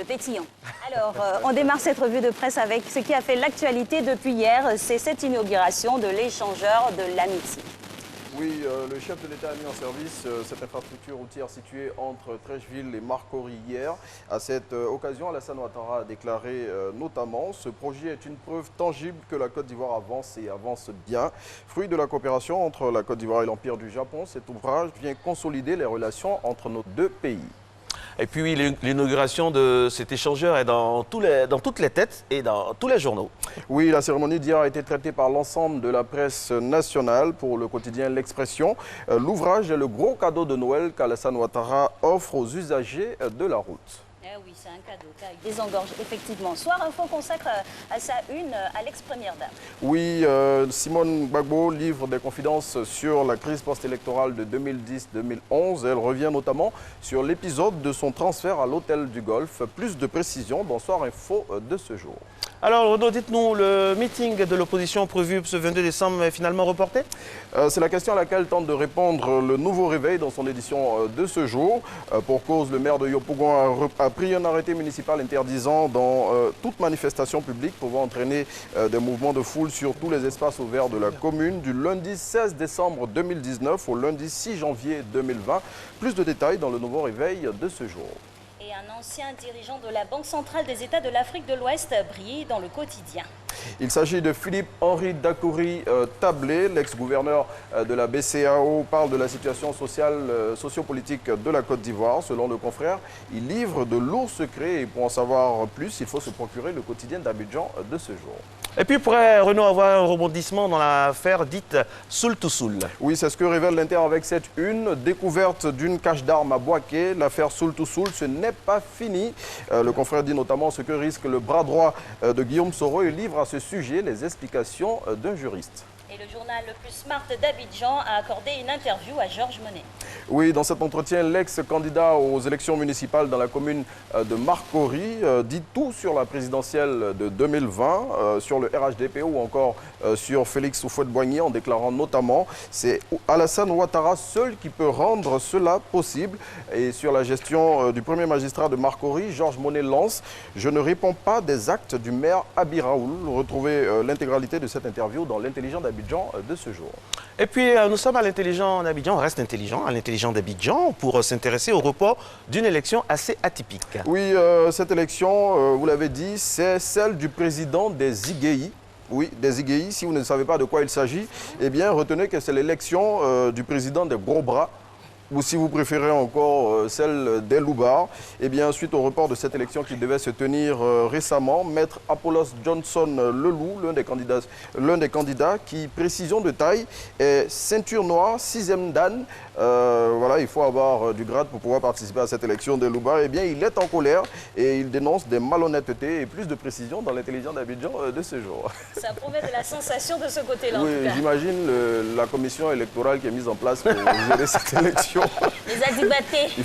le pétillant. Alors, on démarre cette revue de presse avec ce qui a fait l'actualité depuis hier, c'est cette inauguration de l'échangeur de l'amitié. Oui, le chef de l'État a mis en service cette infrastructure routière située entre Trècheville et Marcory hier. À cette occasion, Alassane Ouattara a déclaré notamment « Ce projet est une preuve tangible que la Côte d'Ivoire avance et avance bien ». Fruit de la coopération entre la Côte d'Ivoire et l'Empire du Japon, cet ouvrage vient consolider les relations entre nos deux pays. Et puis l'inauguration de cet échangeur est dans toutes les têtes et dans tous les journaux. Oui, la cérémonie d'hier a été traitée par l'ensemble de la presse nationale pour le quotidien L'Expression. L'ouvrage est le gros cadeau de Noël qu'Alassane Ouattara offre aux usagers de la route. Eh oui, c'est un cadeau qui désengorge effectivement. Soir Info consacre à sa une à l'ex-première dame. Oui, Simone Gbagbo livre des confidences sur la crise post-électorale de 2010-2011. Elle revient notamment sur l'épisode de son transfert à l'hôtel du Golfe. Plus de précisions dans Soir Info de ce jour. Alors, Renaud, dites-nous, le meeting de l'opposition prévu ce 22 décembre est finalement reporté? C'est la question à laquelle tente de répondre le Nouveau Réveil dans son édition de ce jour. Pour cause, le maire de Yopougon a pris un arrêté municipal interdisant dans toute manifestation publique pouvant entraîner des mouvements de foule sur tous les espaces ouverts de la commune du lundi 16 décembre 2019 au lundi 6 janvier 2020. Plus de détails dans le Nouveau Réveil de ce jour. Et un ancien dirigeant de la Banque centrale des États de l'Afrique de l'Ouest brille dans le quotidien. Il s'agit de Philippe-Henri Dacoury Tablé, l'ex-gouverneur de la BCEAO, parle de la situation sociopolitique de la Côte d'Ivoire. Selon le confrère, il livre de lourds secrets et pour en savoir plus, il faut se procurer le quotidien d'Abidjan de ce jour. Et puis pourrait Renaud avoir un rebondissement dans l'affaire dite Soul to Soul? Oui, c'est ce que révèle l'Inter avec cette une. Découverte d'une cache d'armes à Boaké. L'affaire Soul to Soul, ce n'est pas fini. Le confrère dit notamment ce que risque le bras droit de Guillaume Soro et livre à ce sujet les explications d'un juriste. Et le journal le plus smart d'Abidjan a accordé une interview à Georges Monet. Oui, dans cet entretien, l'ex-candidat aux élections municipales dans la commune de Marcory dit tout sur la présidentielle de 2020, sur le RHDP ou encore sur Félix Houphouët-Boigny en déclarant notamment « C'est Alassane Ouattara seul qui peut rendre cela possible ». Et sur la gestion du premier magistrat de Marcory, Georges Monet lance « Je ne réponds pas des actes du maire Abi Raoul ». Retrouvez l'intégralité de cette interview dans l'intelligent d'Abidjan de ce jour. Et puis nous sommes à l'intelligent d'Abidjan, on reste intelligent, à l'intelligent d'Abidjan pour s'intéresser au report d'une élection assez atypique. Oui, cette élection, vous l'avez dit, c'est celle du président des IGI. Oui, des IGI. Si vous ne savez pas de quoi il s'agit, eh bien retenez que c'est l'élection du président des gros bras, ou si vous préférez encore celle des loubards. Eh bien, suite au report de cette élection qui devait se tenir récemment, Maître Apollos Johnson Leloup, l'un des candidats qui, précision de taille, est ceinture noire, 6e dan. Voilà, il faut avoir du grade pour pouvoir participer à cette élection des loubards. Eh bien, il est en colère et il dénonce des malhonnêtetés et plus de précision dans l'intelligent d'Abidjan de ce jour. Ça promet de la sensation de ce côté-là. Oui, j'imagine la commission électorale qui est mise en place pour gérer cette élection. Les adibatés.